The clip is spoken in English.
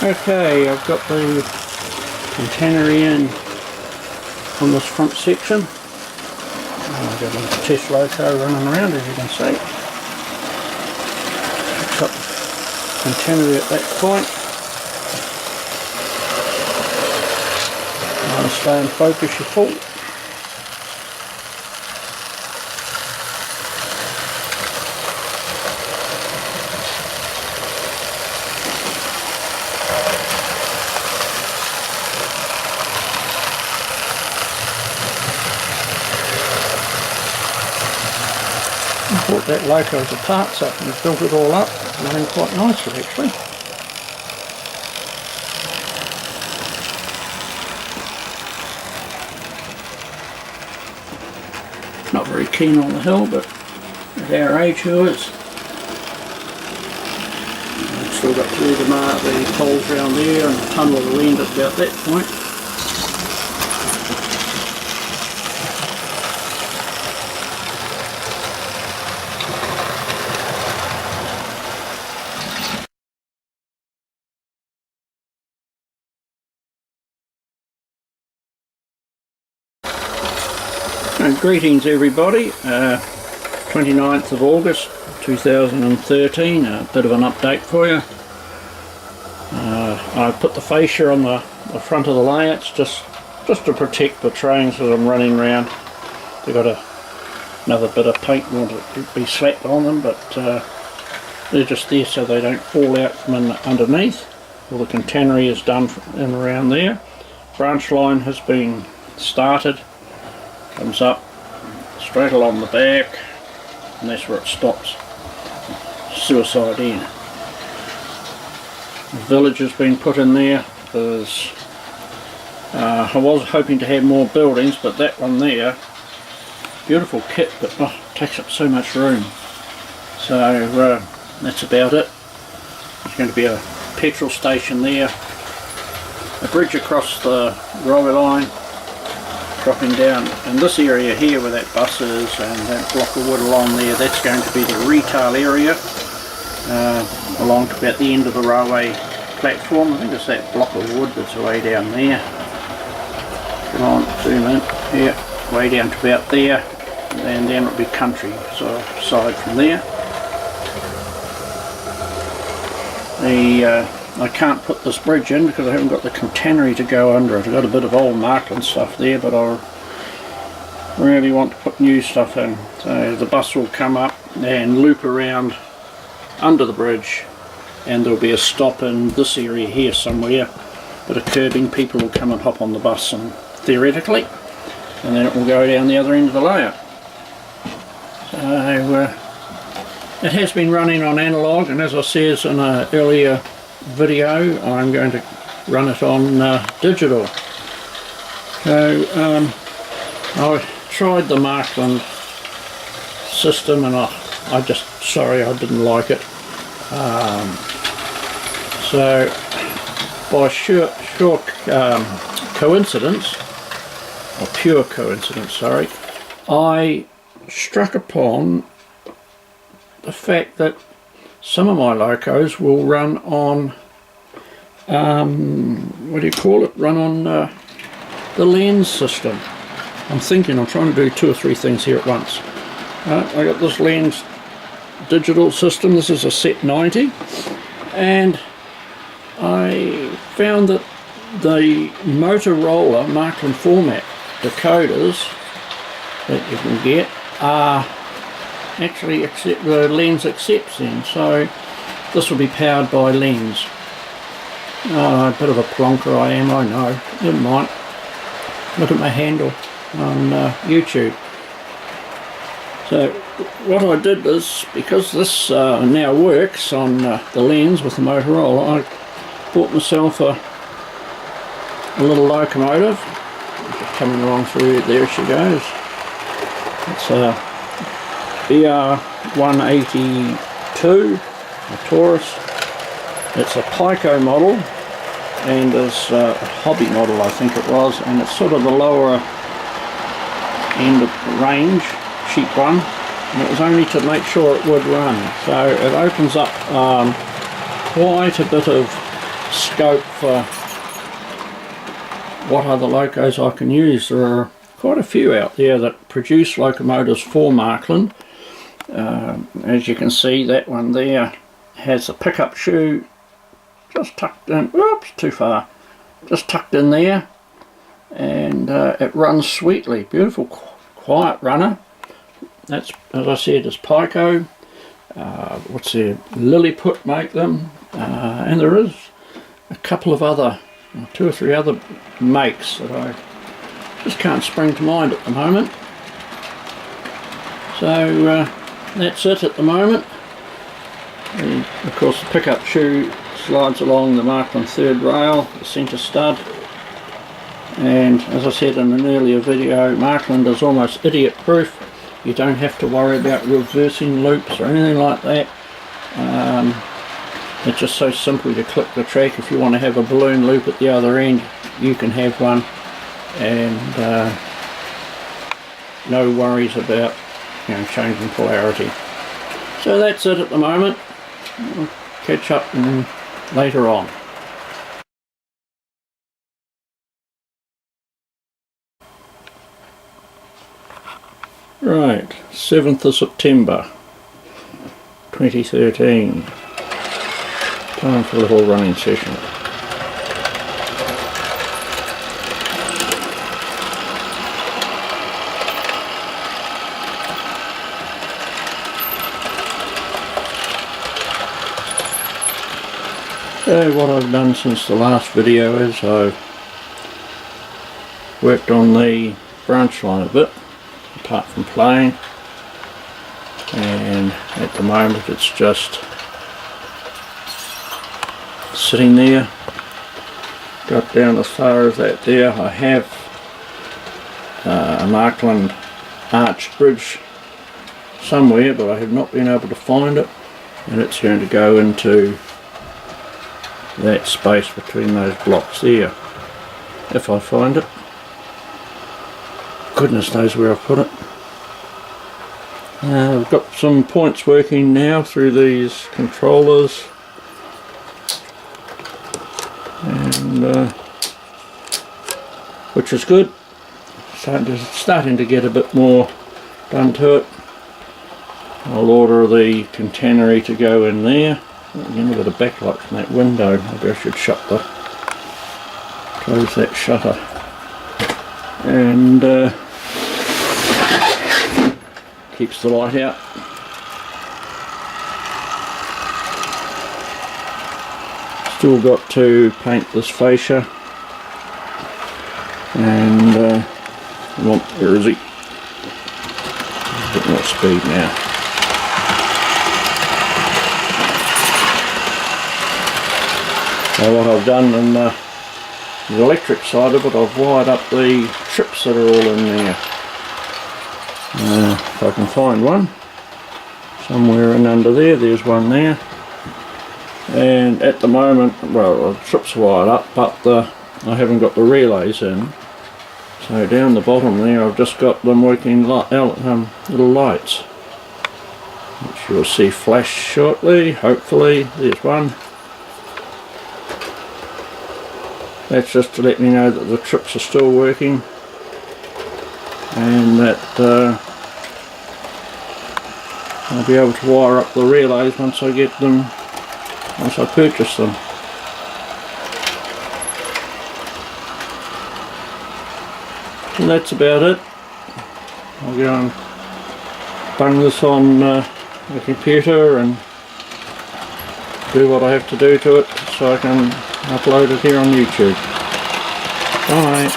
Okay, I've got the container in on this front section. I've got a test loco running around, as you can see. Got the container at that point. I'll stay in focus, you fool. I brought that loco to parts up and built it all up, running quite nicely actually. Not very keen on the hill, but at our age who is? I've still got to do the poles around there and tunnel the end at about that point. Greetings everybody, 29th of August 2013, a bit of an update for you. I put the fascia on the front of the layouts just to protect the trains as I'm running around. They've got another bit of paint wanted to be slapped on them, but they're just there so they don't fall out from underneath. All the catenary is done in and around there. Branch line has been started, comes up straight along the back, and that's where it stops. Suicide end. The village has been put in there. There's I was hoping to have more buildings, but that one there, beautiful kit, but takes up so much room. So that's about it. There's going to be a petrol station there, a bridge across the railway line, dropping down in this area here where that bus is, and that block of wood along there, that's going to be the retail area along to about the end of the railway platform. I think it's that block of wood that's way down there. Come on, zoom in here, way down to about there, and then it'll be country side from there. I can't put this bridge in because I haven't got the catenary to go under it. I've got a bit of old Marklin stuff there, but I really want to put new stuff in. So the bus will come up and loop around under the bridge, and there'll be a stop in this area here somewhere. Bit of curbing, people will come and hop on the bus, and theoretically, and then it will go down the other end of the layout. So it has been running on analogue, and as I said in an earlier video, I'm going to run it on digital. So I tried the Marklin system, and I didn't like it. So by sheer coincidence, or pure coincidence, sorry, I struck upon the fact that some of my locos will run on, run on the lens system. I'm trying to do 2 or 3 things here at once. I got this lens digital system. This is a set 90, and I found that the Motorola Marklin format decoders that you can get are actually the lens accepts them, so this will be powered by lens. A bit of a plonker I am, I know, never mind. Look at my handle on YouTube. So what I did is, because this now works on the lens with the Motorola, I bought myself a little locomotive. Coming along through, there she goes. It's a BR182, a Taurus. It's a Pico model, and there's a hobby model I think it was, and it's sort of the lower end of the range, cheap one, and it was only to make sure it would run. So it opens up quite a bit of scope for what other locos I can use. There are quite a few out there that produce locomotives for Marklin. As you can see, that one there has a pickup shoe just tucked in, oops, too far, just tucked in there, and it runs sweetly. Beautiful quiet runner. That's, as I said, is Pico. What's their Lilliput make them, and there is a couple of other, 2 or 3 other makes that I just can't spring to mind at the moment. So that's it at the moment. Of course, the pickup shoe slides along the Marklin 3rd rail, the centre stud, and as I said in an earlier video, Marklin is almost idiot proof. You don't have to worry about reversing loops or anything like that. It's just so simple to click the track. If you want to have a balloon loop at the other end, you can have one, and no worries about, you know, changing polarity. So that's it at the moment. We'll catch up later on. Right, 7th of September 2013. Time for a little running session. So what I've done since the last video is I've worked on the branch line a bit, apart from playing, and at the moment it's just sitting there. Got down as far as that there. I have a Marklin arched bridge somewhere, but I have not been able to find it, and it's going to go into that space between those blocks there, if I find it. Goodness knows where I've put it. I've got some points working now through these controllers, and which is good. Starting to get a bit more done to it. I'll order the container to go in there. Again, we've got a backlight from that window. Maybe I should close that shutter, and keeps the light out. Still got to paint this fascia, and where is he? A bit more speed now. Now what I've done in the electric side of it, I've wired up the trips that are all in there. If I can find one, somewhere in under there, there's one there. And at the moment, well, the trips are wired up, but I haven't got the relays in. So down the bottom there, I've just got them working little lights, which you'll see flash shortly, hopefully. There's one. That's just to let me know that the trips are still working, and that I'll be able to wire up the relays once I get them, once I purchase them. And that's about it. I'll go and bung this on the computer and do what I have to do to it so I can upload it here on YouTube. Bye.